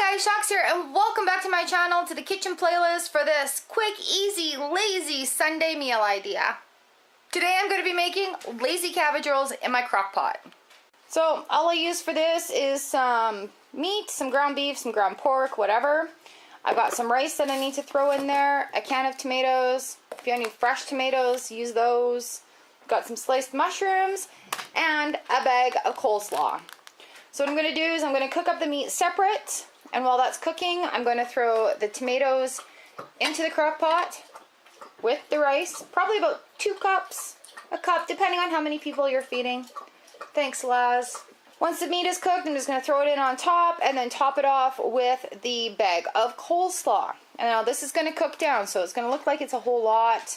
Hi guys, Chox here, and welcome back to my channel, to the kitchen playlist for this quick, easy, lazy Sunday meal idea. Today I'm going to be making lazy cabbage rolls in my crock pot. So all I use for this is some meat, some ground beef, some ground pork, whatever. I've got some rice that I need to throw in there, a can of tomatoes. If you have any fresh tomatoes, use those. Got some sliced mushrooms, and a bag of coleslaw. So what I'm going to do is I'm going to cook up the meat separate, and while that's cooking, I'm going to throw the tomatoes into the crock pot with the rice. Probably about 2 cups, a cup, depending on how many people you're feeding. Thanks, Laz. Once the meat is cooked, I'm just going to throw it in on top and then top it off with the bag of coleslaw. And now this is going to cook down, so it's going to look like it's a whole lot.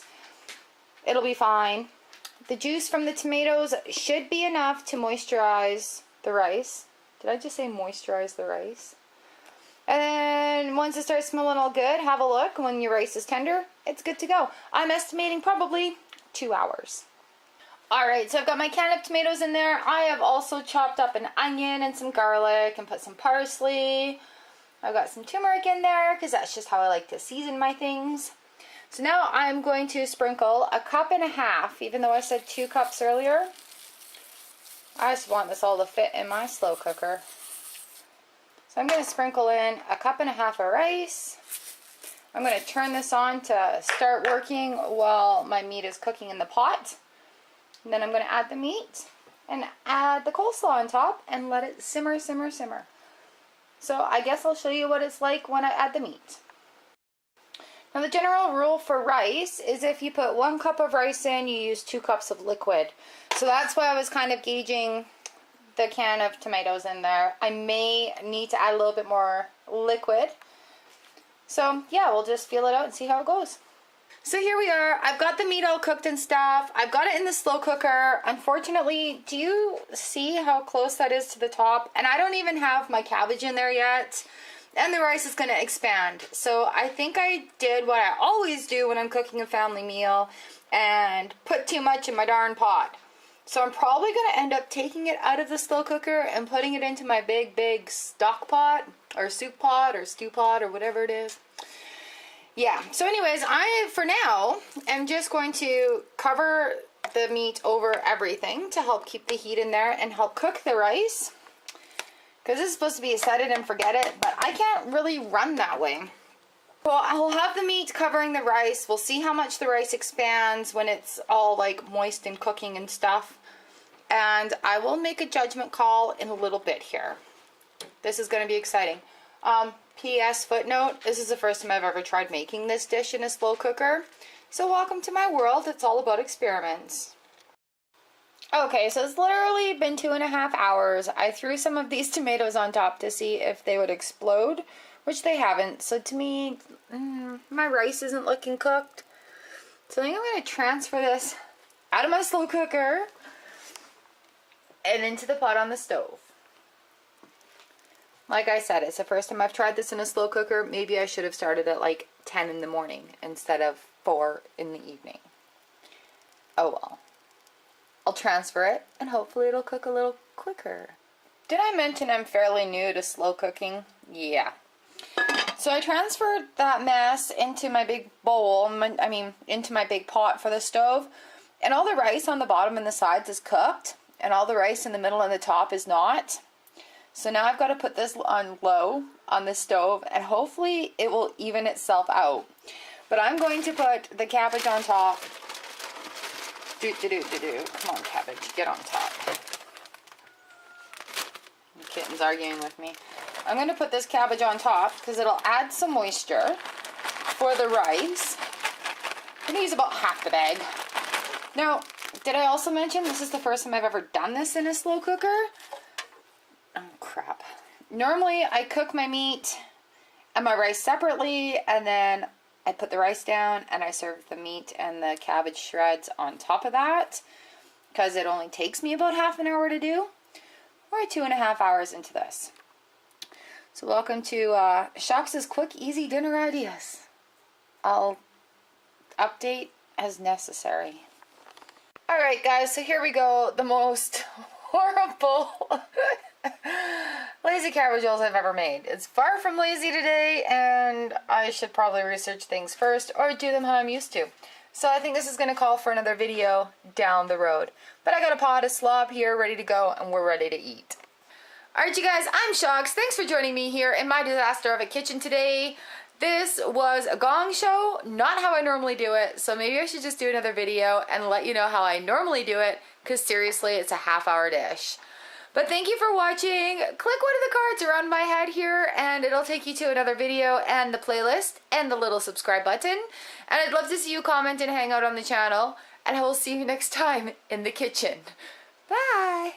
It'll be fine. The juice from the tomatoes should be enough to moisturize the rice. Did I just say moisturize the rice? And then once it starts smelling all good, have a look. When your rice is tender, it's good to go. I'm estimating probably 2 hours. Alright, so I've got my can of tomatoes in there. I have also chopped up an onion and some garlic and put some parsley. I've got some turmeric in there because that's just how I like to season my things. So now I'm going to sprinkle 1.5 cups, even though I said 2 cups earlier. I just want this all to fit in my slow cooker. So I'm going to sprinkle in 1.5 cups of rice. I'm going to turn this on to start working while my meat is cooking in the pot. And then I'm going to add the meat and add the coleslaw on top and let it simmer, simmer, simmer. So I guess I'll show you what it's like when I add the meat. Now the general rule for rice is if you put 1 cup of rice in, you use 2 cups of liquid. So that's why I was kind of gauging the can of tomatoes in there. I may need to add a little bit more liquid. So yeah, we'll just feel it out and see how it goes. So here we are. I've got the meat all cooked and stuff. I've got it in the slow cooker. Unfortunately, do you see how close that is to the top? And I don't even have my cabbage in there yet. And the rice is going to expand. So I think I did what I always do when I'm cooking a family meal and put too much in my darn pot. So I'm probably going to end up taking it out of the slow cooker and putting it into my big stock pot or soup pot or stew pot or whatever it is. Yeah, so anyways, for now, am just going to cover the meat over everything to help keep the heat in there and help cook the rice. Because this is supposed to be a set it and forget it, but I can't really run that way. Well, I'll have the meat covering the rice. We'll see how much the rice expands when it's all like moist and cooking and stuff. And I will make a judgment call in a little bit here. This is going to be exciting. P.S. footnote, this is the first time I've ever tried making this dish in a slow cooker. So welcome to my world. It's all about experiments. Okay, so it's literally been 2.5 hours. I threw some of these tomatoes on top to see if they would explode, which they haven't. So to me, my rice isn't looking cooked. So I think I'm going to transfer this out of my slow cooker and into the pot on the stove. Like I said, it's the first time I've tried this in a slow cooker. Maybe I should have started at like 10 in the morning instead of 4 in the evening. Oh well. I'll transfer it and hopefully it'll cook a little quicker. Did I mention I'm fairly new to slow cooking? Yeah. So I transferred that mess into my big bowl, into my big pot for the stove. And all the rice on the bottom and the sides is cooked. And all the rice in the middle and the top is not. So now I've got to put this on low on the stove and hopefully it will even itself out. But I'm going to put the cabbage on top. Come on, cabbage, get on top. The kitten's arguing with me. I'm going to put this cabbage on top because it'll add some moisture for the rice. I'm going to use about half the bag. Now, did I also mention this is the first time I've ever done this in a slow cooker? Oh, crap. Normally, I cook my meat and my rice separately, and then I put the rice down and I serve the meat and the cabbage shreds on top of that because it only takes me about half an hour to do. We're 2.5 hours into this. So welcome to Chox's quick, easy dinner ideas. I'll update as necessary. Alright guys, so here we go. The most horrible lazy cabbage rolls I've ever made. It's far from lazy today, and I should probably research things first or do them how I'm used to. So I think this is going to call for another video down the road. But I got a pot of slop here ready to go, and we're ready to eat. Alright you guys, I'm Chox. Thanks for joining me here in my disaster of a kitchen today. This was a gong show, not how I normally do it, so maybe I should just do another video and let you know how I normally do it, because seriously, it's a half-hour dish. But thank you for watching. Click one of the cards around my head here and it'll take you to another video and the playlist and the little subscribe button. And I'd love to see you comment and hang out on the channel. And I will see you next time in the kitchen. Bye!